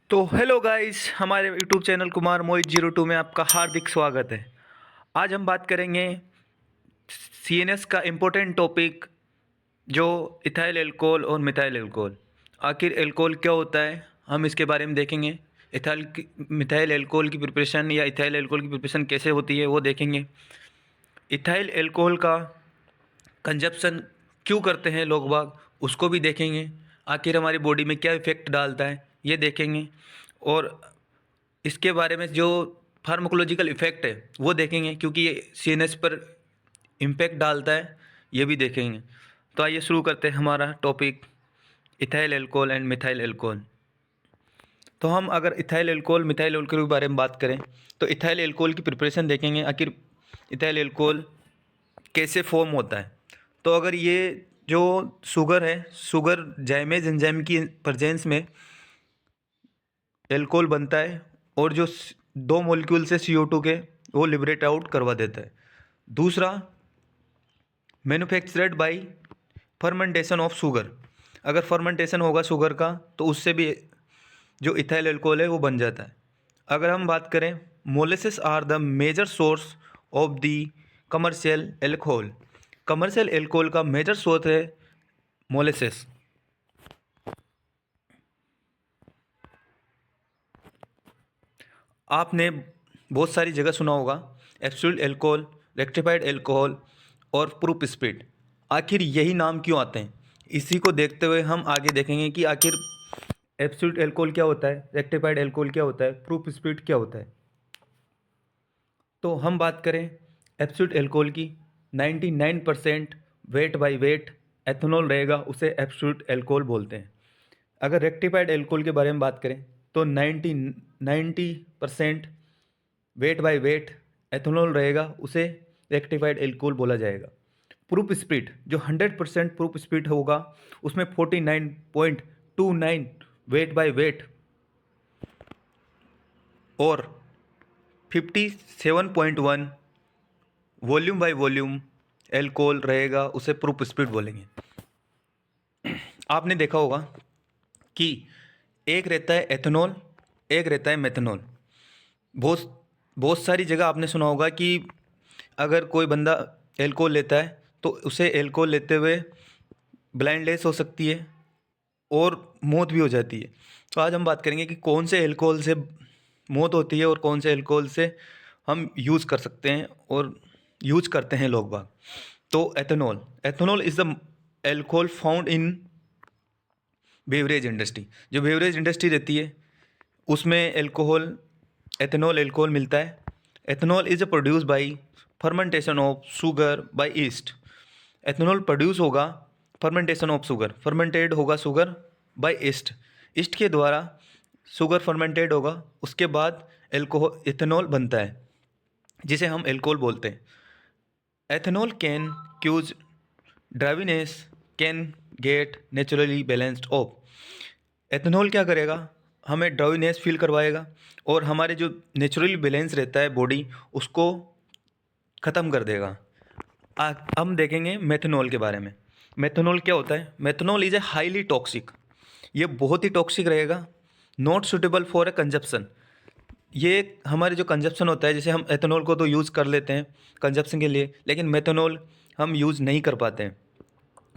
तो hello guys, हमारे YouTube channel Kumar मोहित 02 में आपका हार्दिक स्वागत है। आज हम बात करेंगे सीएनएस का इम्पोर्टेंट टॉपिक, जो इथाइल एल्कोहल और मिथाइल एल्कोहल। आखिर एल्कोहल क्या होता है, हम इसके बारे में देखेंगे। मिथाइल एल्कोहल की प्रिपरेशन या इथाइल एल्कोहल की प्रिपरेशन कैसे होती है वो देखेंगे। इथाइल एल्कोहल का कंजप्शन क्यों करते हैं लोग बाग, उसको भी देखेंगे। आखिर हमारी बॉडी में क्या इफ़ेक्ट डालता है ये देखेंगे। और इसके बारे में जो फार्माकोलॉजिकल इफ़ेक्ट है वो देखेंगे, क्योंकि ये सीएनएस पर इम्पैक्ट डालता है, ये भी देखेंगे। तो आइए शुरू करते हैं हमारा topic, ethyl alcohol and methyl alcohol. तो हम अगर इथाइल एल्कोहल मिथाइल एल्कोहल के बारे में बात करें तो इथाइल एल्कोहल की प्रिपरेशन देखेंगे। आखिर इथाइल एल्कोहल कैसे फॉर्म होता है। तो अगर ये जो शुगर है, शुगर जाइमेज एंजाइम की प्रेजेंस में एल्कोहल बनता है, और जो दो मॉलिक्यूल से CO2 के वो लिबरेट आउट करवा देता है। दूसरा, manufactured by fermentation of sugar. अगर फर्मेंटेशन होगा शुगर का तो उससे भी जो इथाइल एल्कोहल है वो बन जाता है। अगर हम बात करें, molasses are the major source of the commercial alcohol. Commercial alcohol का मेजर सोर्स है मोलेसेस। आपने बहुत सारी जगह सुना होगा एब्सोल्यूट एल्कोहल, रेक्टिफाइड एल्कोहल और प्रूफ स्पीड। आखिर यही नाम क्यों आते हैं, इसी को देखते हुए हम आगे देखेंगे कि आखिर एब्सोल्यूट एल्कोहल क्या होता है, रेक्टिफाइड एल्कोहल क्या होता है, प्रूफ स्पीड क्या होता है। तो हम बात करें एब्सोल्यूट एल्कोहल की, 99% वेट बाय वेट एथेनॉल रहेगा, उसे एब्सोल्यूट एल्कोहल बोलते हैं। अगर रेक्टिफाइड एल्कोहल के बारे में बात करें तो 90% वेट बाय वेट एथेनॉल रहेगा, उसे रेक्टिफाइड एल्कोहल बोला जाएगा। प्रूफ स्पीड, जो 100% प्रूफ स्पीड होगा, उसमें 49.29 वेट बाय वेट और 57.1 वॉल्यूम बाय वॉल्यूम एल्कोहल रहेगा, उसे प्रूफ स्पीड बोलेंगे। आपने देखा होगा कि एक रहता है एथेनॉल, एक रहता है मेथनॉल। बहुत बहुत सारी जगह आपने सुना होगा कि अगर कोई बंदा एल्कोहल लेता है तो उसे एल्कोहल लेते हुए ब्लाइंडनेस हो सकती है और मौत भी हो जाती है। तो आज हम बात करेंगे कि कौन से एल्कोहल से मौत होती है और कौन से एल्कोहल से हम यूज़ कर सकते हैं और यूज करते हैं लोग बाग। तो ethanol, ethanol is the alcohol found in beverage industry. जो बेवरेज इंडस्ट्री रहती है उसमें एल्कोहल, एथेनॉल एल्कोहल मिलता है। Ethanol is produce by fermentation of sugar bye east. Ethanol produce होगा फर्मेंटेशन ऑफ शुगर, फर्मेंटेड होगा शुगर बाय ईस्ट। ईस्ट के द्वारा शुगर फर्मेंटेड होगा, उसके बाद एल्कोहल एथेनॉल बनता है, जिसे हम एल्कोहल बोलते हैं। Ethanol can cause drowsiness can get naturally balanced off. Ethanol क्या करेगा, हमें ड्राइनेस फील करवाएगा और हमारे जो नेचुरली बैलेंस रहता है बॉडी, उसको ख़त्म कर देगा। हम देखेंगे मेथनॉल के बारे में। मेथनॉल क्या होता है, methanol is a highly toxic. ये बहुत ही टॉक्सिक रहेगा, not suitable for a consumption. ये हमारे जो कंजप्शन होता है, जैसे हम एथेनॉल को तो यूज़ कर लेते हैं कंजप्शन के लिए, लेकिन मेथनॉल हम यूज़ नहीं कर पाते हैं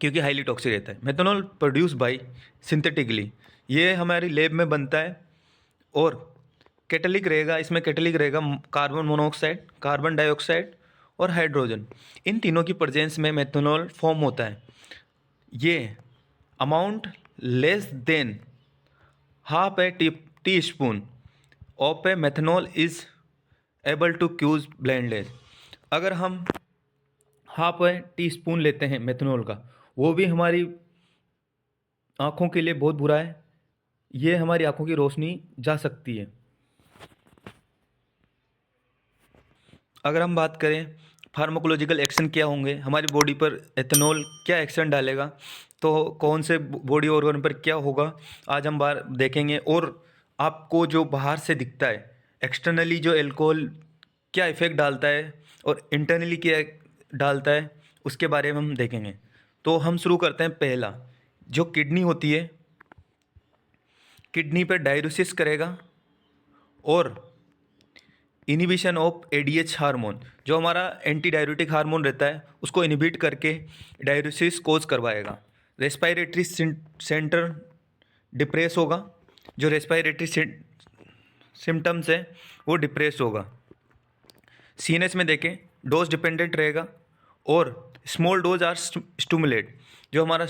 क्योंकि हाईली टॉक्सिक रहता है। मेथनॉल प्रोड्यूस बाय सिंथेटिकली, ये हमारी लैब में बनता है और कैटलिक रहेगा। इसमें कैटलिक रहेगा कार्बन मोनोऑक्साइड, कार्बन डाइऑक्साइड और हाइड्रोजन। इन तीनों की प्रेजेंस में मेथनॉल फॉर्म होता है। ये amount less than half a teaspoon of a methanol is able to cause blindness. अगर हम हाफ ए टी स्पून लेते हैं मेथनॉल का, वो भी हमारी आँखों के लिए बहुत बुरा है। ये हमारी आँखों की रोशनी जा सकती है। अगर हम बात करें फार्माकोलॉजिकल एक्शन क्या होंगे, हमारी बॉडी पर एथेनॉल क्या एक्शन डालेगा, तो कौन से बॉडी ऑर्गन पर क्या होगा, आज हम बार देखेंगे। और आपको जो बाहर से दिखता है एक्सटर्नली, जो एल्कोहल क्या इफ़ेक्ट डालता है और इंटरनली क्या डालता है, उसके बारे में हम देखेंगे। तो हम शुरू करते हैं। पहला, जो किडनी होती है, किडनी पर डायलिसिस करेगा और इनिबिशन ऑफ एडीएच हार्मोन, जो हमारा एंटी डाययूरेटिक हार्मोन रहता है, उसको इनिबिट करके डाययूरेसिस कोज करवाएगा। रेस्पायरेटरी सेंटर डिप्रेस होगा, जो रेस्पायरेटरी सिम्टम्स है वो डिप्रेस होगा। सीएनएस में देखें डोज डिपेंडेंट रहेगा और स्मॉल डोज आर स्टूमुलेट, जो हमारा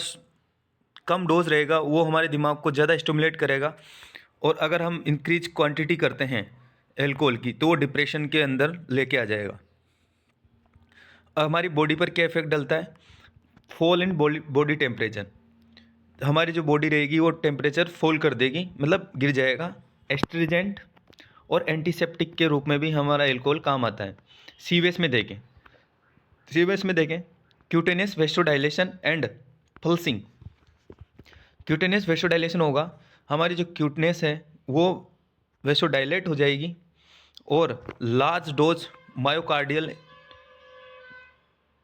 कम डोज रहेगा वो हमारे दिमाग को ज़्यादा स्टूमुलेट करेगा, और अगर हम इंक्रीज क्वांटिटी करते हैं एल्कोहल की तो वो डिप्रेशन के अंदर लेके आ जाएगा। हमारी बॉडी पर क्या इफेक्ट डलता है? फॉल इन बॉडी टेम्परेचर, हमारी जो बॉडी रहेगी वो टेम्परेचर फॉल कर देगी, मतलब गिर जाएगा। एस्ट्रीजेंट और एंटीसेप्टिक के रूप में भी हमारा एल्कोहल काम आता है। सीवेस में देखें, क्यूटेनियस वेस्टोडाइलेशन एंड पल्सिंग। क्यूटेनियस वेस्टोडाइलेशन होगा, हमारी जो क्यूटनेस है वो वेस्टोडाइलेट हो जाएगी, और लार्ज डोज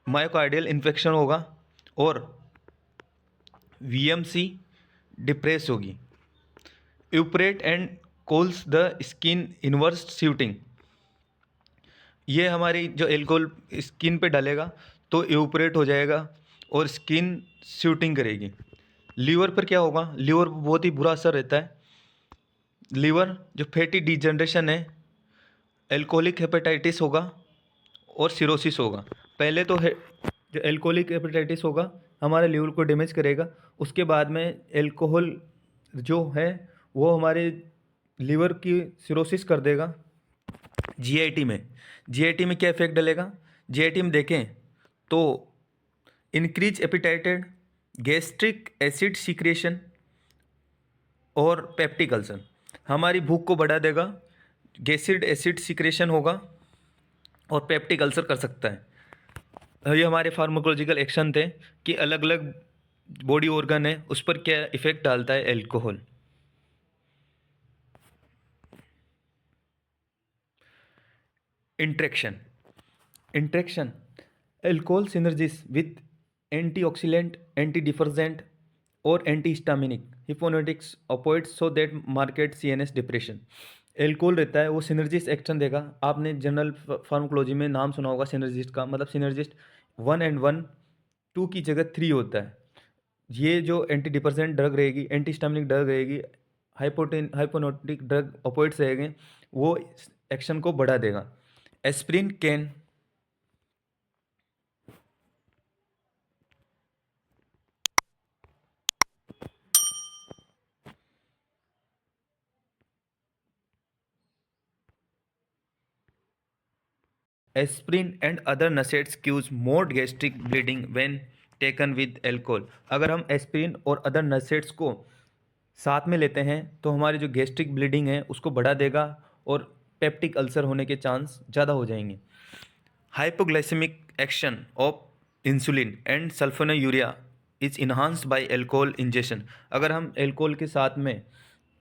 मायोकार्डियल इन्फेक्शन होगा, और वीएमसी डिप्रेस होगी। यूपरेट and cools the skin inverse shooting, ये हमारी जो एल्कोहल स्किन पे डालेगा तो यूपरेट हो जाएगा और स्किन शूटिंग करेगी। लीवर पर क्या होगा? लीवर पर बहुत ही बुरा असर रहता है। लीवर जो फैटी डिजनरेशन है, एल्कोहलिक हेपेटाइटिस होगा और सिरोसिस होगा। पहले तो जो एल्कोहलिक हेपेटाइटिस होगा हमारे लीवर को डैमेज करेगा, उसके बाद में एल्कोहल जो है वो हमारे लीवर की सिरोसिस कर देगा। जीआईटी में क्या इफेक्ट डलेगा? जीआईटी में देखें तो इंक्रीज एपिटाइटेड, गैस्ट्रिक एसिड सीक्रेशन और पेप्टिक अल्सर, हमारी भूख को बढ़ा देगा, गैसिड एसिड सीक्रेशन होगा और पेप्टिक अल्सर कर सकता है। ये हमारे फार्माकोलॉजिकल एक्शन थे कि अलग अलग बॉडी ऑर्गन है उस पर क्या इफेक्ट डालता है alcohol. Interaction alcohol synergises with antioxidant, antidepressant और antihistaminic hypnotics opioids so that marked CNS depression. Alcohol रहता है वो सिनर्जिस्ट एक्शन देगा। आपने जनरल फार्माकोलॉजी में नाम सुना होगा सिनर्जिस्ट का, मतलब सिनर्जिस्ट 1 and 1 2 की जगह 3 होता है। ये जो एंटी डिप्रेसेंट ड्रग रहेगी, एंटीहिस्टामिनिक ड्रग रहेगी, हाइपोनोटिक ड्रग ऑपोइड्स रहेंगे, वो एक्शन को बढ़ा देगा। Aspirin can aspirin and other NSAIDs cause more gastric bleeding when taken with alcohol. अगर हम एस्प्रिन और अदर नशेट्स को साथ में लेते हैं तो हमारी जो गैस्ट्रिक ब्लीडिंग है उसको बढ़ा देगा और पेप्टिक अल्सर होने के चांस ज़्यादा हो जाएंगे। Hypoglycaemic action of insulin and sulfonylurea is enhanced by alcohol ingestion. अगर हम एल्कोहल के साथ में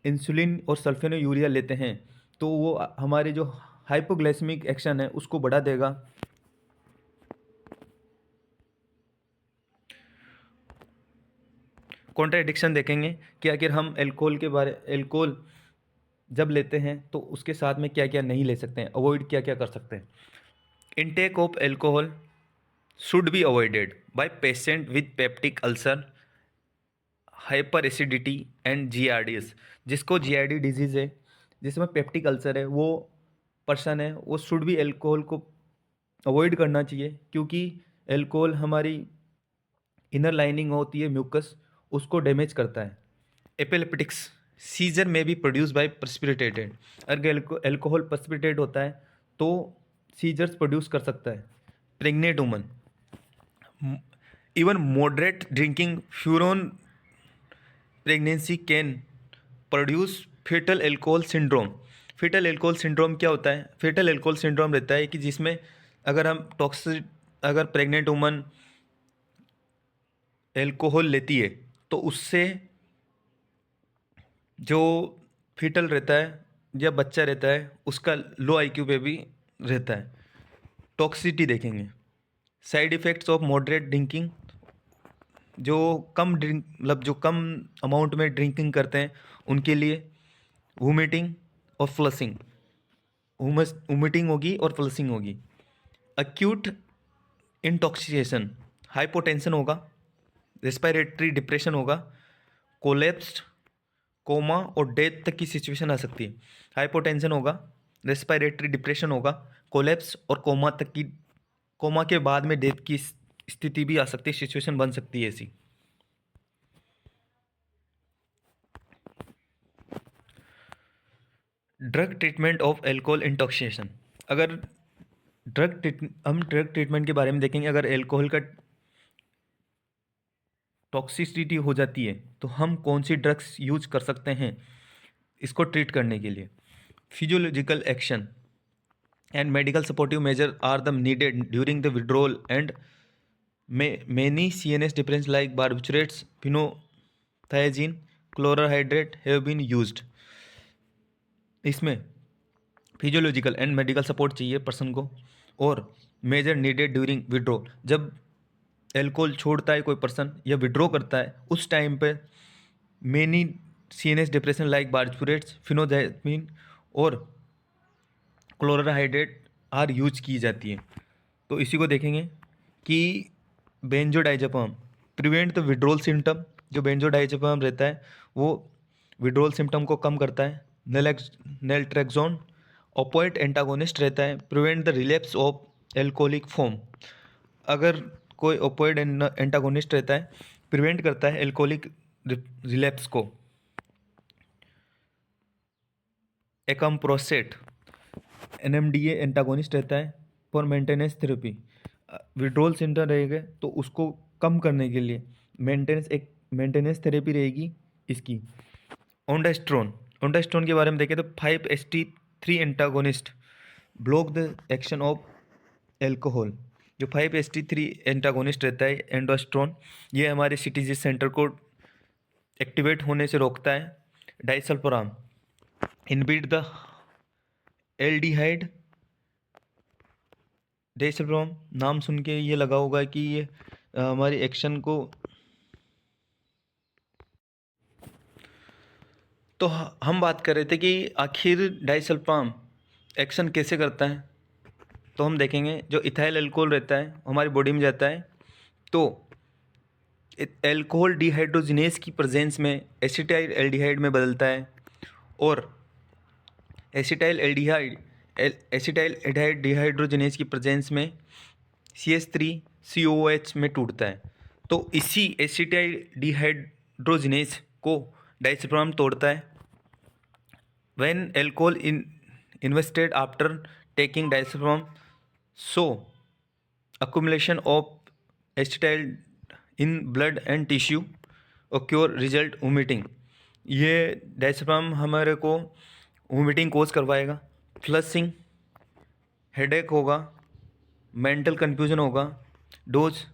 इंसुलिन और सल्फोनायूरिया लेते हैं तो वो हमारे जो हाइपोग्लाइसेमिक एक्शन है उसको बढ़ा देगा। कॉन्ट्राडिक्शन देखेंगे कि आखिर हम एल्कोहल जब लेते हैं तो उसके साथ में क्या क्या नहीं ले सकते हैं, अवॉइड क्या क्या कर सकते हैं। Intake of alcohol should be avoided by patient with peptic ulcer, hyper acidity and GRDS. जिसको जीआरडी डिजीज़ है, जिसमें पेप्टिक अल्सर है, वो पर्सन है वो शुड भी एल्कोहल को अवॉइड करना चाहिए, क्योंकि एल्कोहल हमारी इनर लाइनिंग होती है म्यूकस, उसको डैमेज करता है। एपिलेप्टिक्स सीजर में बी प्रोड्यूस बाय प्रेसिपिटेटेड। अगर एल्कोहल प्रेसिपिटेट होता है तो सीजर्स प्रोड्यूस कर सकता है। Pregnant woman, even moderate drinking फ्यूरोन pregnancy can produce fetal alcohol syndrome. Fetal alcohol syndrome क्या होता है? फेटल एल्कोहल सिंड्रोम रहता है कि जिसमें अगर प्रेग्नेंट वुमन एल्कोहल लेती है तो उससे जो फीटल रहता है या बच्चा रहता है उसका लो आईक्यू पे भी रहता है। टॉक्सिसिटी देखेंगे। Side effects of moderate drinking, जो कम अमाउंट में ड्रिंकिंग करते हैं उनके लिए वोमिटिंग और फ्लशिंग, वोमिटिंग होगी और फ्लशिंग होगी। एक्यूट इंटॉक्सिकेशन, हाइपोटेंशन होगा, रेस्पिरेटरी डिप्रेशन होगा, कोलेप्स्ड, कोमा और डेथ तक की सिचुएशन आ सकती है। हाइपोटेंशन होगा, रेस्पिरेटरी डिप्रेशन होगा, कोलेप्स और कोमा तक की, कोमा के बाद में डेथ की स्थिति भी आ सकती है, सिचुएशन बन सकती है ऐसी। Drug treatment of alcohol intoxication, अगर हम ड्रग ट्रीटमेंट के बारे में देखेंगे, अगर एल्कोहल का टॉक्सिसिटी हो जाती है तो हम कौन सी ड्रग्स यूज कर सकते हैं इसको ट्रीट करने के लिए। Physiological action and medical supportive measures are the needed during the withdrawal and many CNS difference like barbiturates, phenothiazine, chlorohydrate have been used। इसमें फिजियोलॉजिकल एंड मेडिकल सपोर्ट चाहिए पर्सन को, और मेजर नीडेड ड्यूरिंग विड्रॉ, जब alcohol छोड़ता है कोई person या withdraw करता है उस टाइम पे many CNS depression like barbiturates, phenothiazine और क्लोराहाइड्रेट आर यूज की जाती है। तो इसी को देखेंगे कि बेंजोडाइजेपाम प्रिवेंट द विड्रॉल सिम्टम, जो बेंजोडाइजेपाम रहता है वो विड्रॉल सिम्टम को कम करता है। नेल्ट्रेक्सोन ओपोइड एंटागोनिस्ट रहता है, prevent the relapse of alcoholic form, अगर कोई ओपोइड एंटागोनिस्ट रहता है प्रिवेंट करता है एल्कोहलिक रिलैप्स को। एकम्प्रोसेट NMDA एंटागोनिस्ट रहता है for maintenance therapy, withdrawal symptom रहेगा तो उसको कम करने के लिए मेंटेनेंस थेरेपी रहेगी इसकी। ओंडास्ट्रोन के बारे में देखें तो 5-HT3 antagonist block the action of alcohol. जो 5-HT3 एंटागोनिस्ट रहता है एंडोस्ट्रोन, ये हमारे CTG सेंटर को एक्टिवेट होने से रोकता है। डाइसल्फोराम इनहिबिट द एल्डिहाइड, डाइसल्फोराम नाम सुन के ये लगा होगा कि ये हमारी एक्शन को, तो हम बात कर रहे थे कि आखिर डाइसल्फाम एक्शन कैसे करता है। तो हम देखेंगे जो इथाइल अल्कोहल रहता है हमारी बॉडी में जाता है तो एल्कोहल डिहाइड्रोजिनेज की प्रेजेंस में एसिटाइल एल्डिहाइड में बदलता है, और एसिटाइल एल्डिहाइड डिहाइड्रोजिनेज की प्रेजेंस में CH3COOH में टूटता है। तो इसी एसिटाइल डिहाइड्रोजिनेज को डाइसल्फाम तोड़ता है। When alcohol invested after taking diazepam, so accumulation of acetyl in blood and tissue occur, result vomiting। ये डायजेपाम हमारे को वोमिटिंग कोज करवाएगा, फ्लशिंग, हेडेक होगा, मेंटल कन्फ्यूजन होगा, dose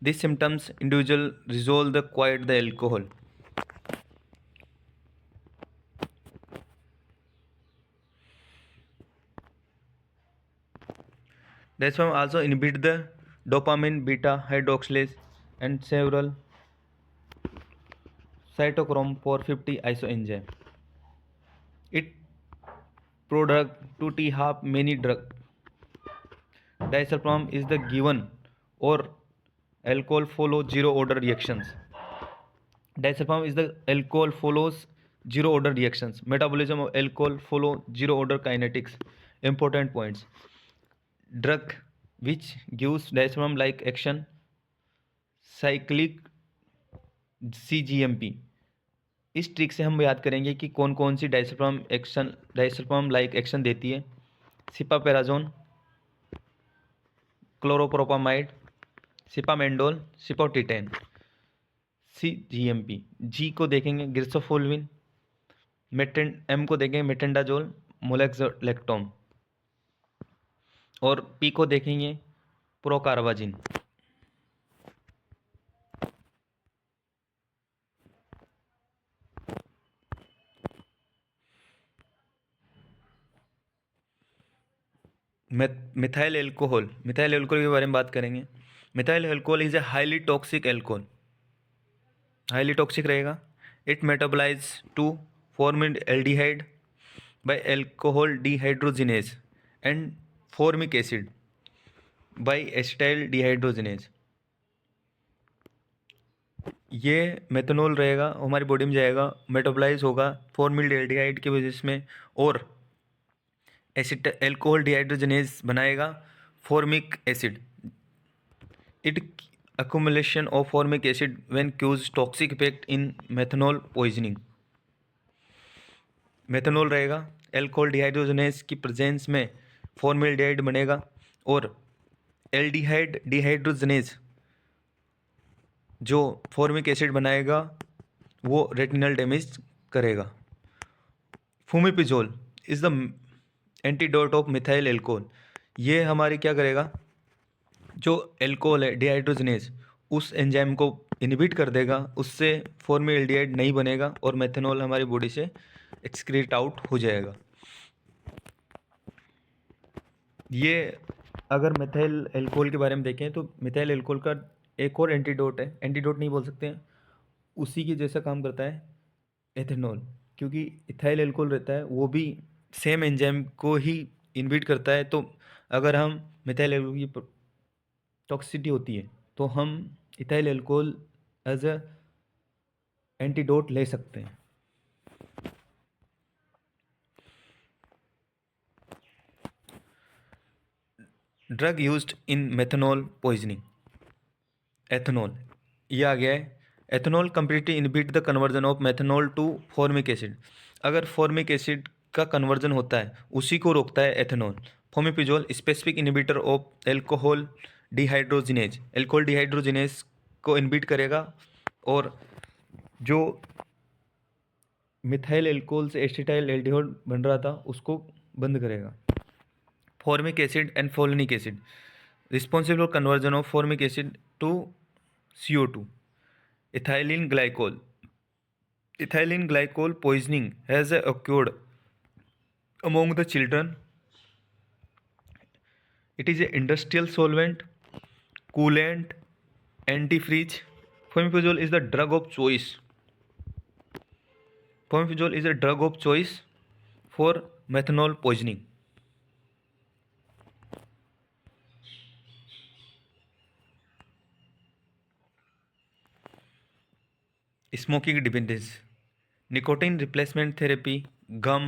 this symptoms individual resolve the quite the alcohol. Diazepam also inhibit the dopamine beta hydroxylase and several cytochrome 450 isoenzyme. It product to T half many drug. Diazepam is the given or alcohol follow zero order reactions. Diazepam is the alcohol follows zero order reactions. Metabolism of alcohol follow zero order kinetics. Important points. Drug which gives diazepam like action, cyclic CGMP। इस trick से हम याद करेंगे कि कौन कौन सी डाइसल्फाम like action देती है। सिपापेराजोन, क्लोरोप्रोपामाइड, सिपामेंडोल, सिपोटिटेन। CGMP। जी को देखेंगे ग्रिसोफोल्विन, एम को देखेंगे मेटेंडाजोल, मोलेक्सोलेक्टोम, और पी को देखेंगे प्रोकार्बाजिन। मिथाइल एल्कोहल के बारे में बात करेंगे। Methyl alcohol is a highly toxic alcohol, highly toxic रहेगा। It metabolise to form aldehyde by alcohol dehydrogenase and formic acid by acetyl dehydrogenase। ये मेथनॉल रहेगा, हमारी बॉडी में जाएगा, मेटाबोलाइज होगा फॉर्मल्डिहाइड की वजह से में, और एसिड एल्कोहल डिहाइड्रोजनेज बनाएगा formic acid. It accumulation of formic acid when cause toxic effect in methanol poisoning। Methanol रहेगा, एल्कोहल डिहाइड्रोजनेज की प्रेजेंस में फॉर्मल्डिहाइड बनेगा, और एल्डिहाइड डिहाइड्रोजनेज जो फॉर्मिक एसिड बनाएगा वो रेटिनल डैमेज करेगा। Fomepizole is the antidote of methyl alcohol. ये हमारी क्या करेगा, जो एल्कोहल है डिहाइड्रोजनेज उस एंजाइम को इनहिबिट कर देगा, उससे फॉर्मल्डिहाइड नहीं बनेगा और मेथनॉल हमारी बॉडी से एक्सक्रीट आउट हो जाएगा। ये अगर मिथाइल एल्कोहल के बारे में देखें तो मिथाइल एल्कोहल का एक और एंटीडोट है, एंटीडोट नहीं बोल सकते हैं, उसी के जैसा काम करता है एथेनॉल, क्योंकि इथाइल एल्कोहल रहता है वो भी सेम एंजाइम को ही इनहिबिट करता है। तो अगर हम मिथाइल एल्कोहल की टॉक्सिसिटी होती है तो हम ethyl alcohol as a antidote ले सकते हैं। Drug used in methanol poisoning. Ethanol, ये आ गया है। Ethanol completely inhibit the conversion of methanol to formic acid. अगर फॉर्मिक एसिड का कन्वर्जन होता है उसी को रोकता है ethanol. Fomepizole specific inhibitor of alcohol dehydrogenase, alcohol dehydrogenase को इनहिबिट करेगा और जो मिथाइल एल्कोहल से एसिटाइल एल्डिहाइड बन रहा था उसको बंद करेगा। Formic acid and folinic acid responsible for conversion of formic acid to CO2। Ethylene glycol, ethylene glycol poisoning has occurred among the children। It is a industrial solvent, coolant, antifreeze। Fomepizole is the drug of choice। Fomepizole is a drug of choice for methanol poisoning। Smoking dependence, nicotine replacement therapy, gum,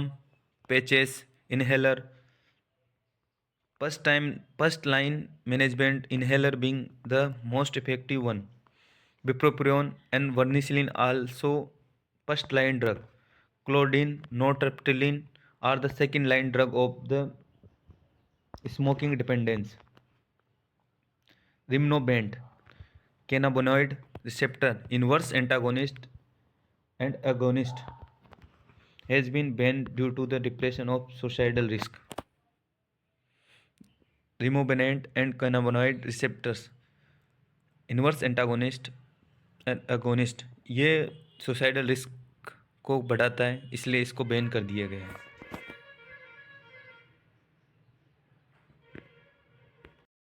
patches, inhaler, first line management, inhaler being the most effective one। Bupropion and varenicline also first line drug। Clodine, nortriptyline are the second line drug of the smoking dependence। Rimonabant, cannabinoid receptor inverse antagonist and agonist, has been banned due to the depression of suicidal risk। Rimonabant and cannabinoid receptors inverse antagonist and agonist ये suicidal risk को बढ़ाता है, इसलिए इसको ban कर दिया गया है।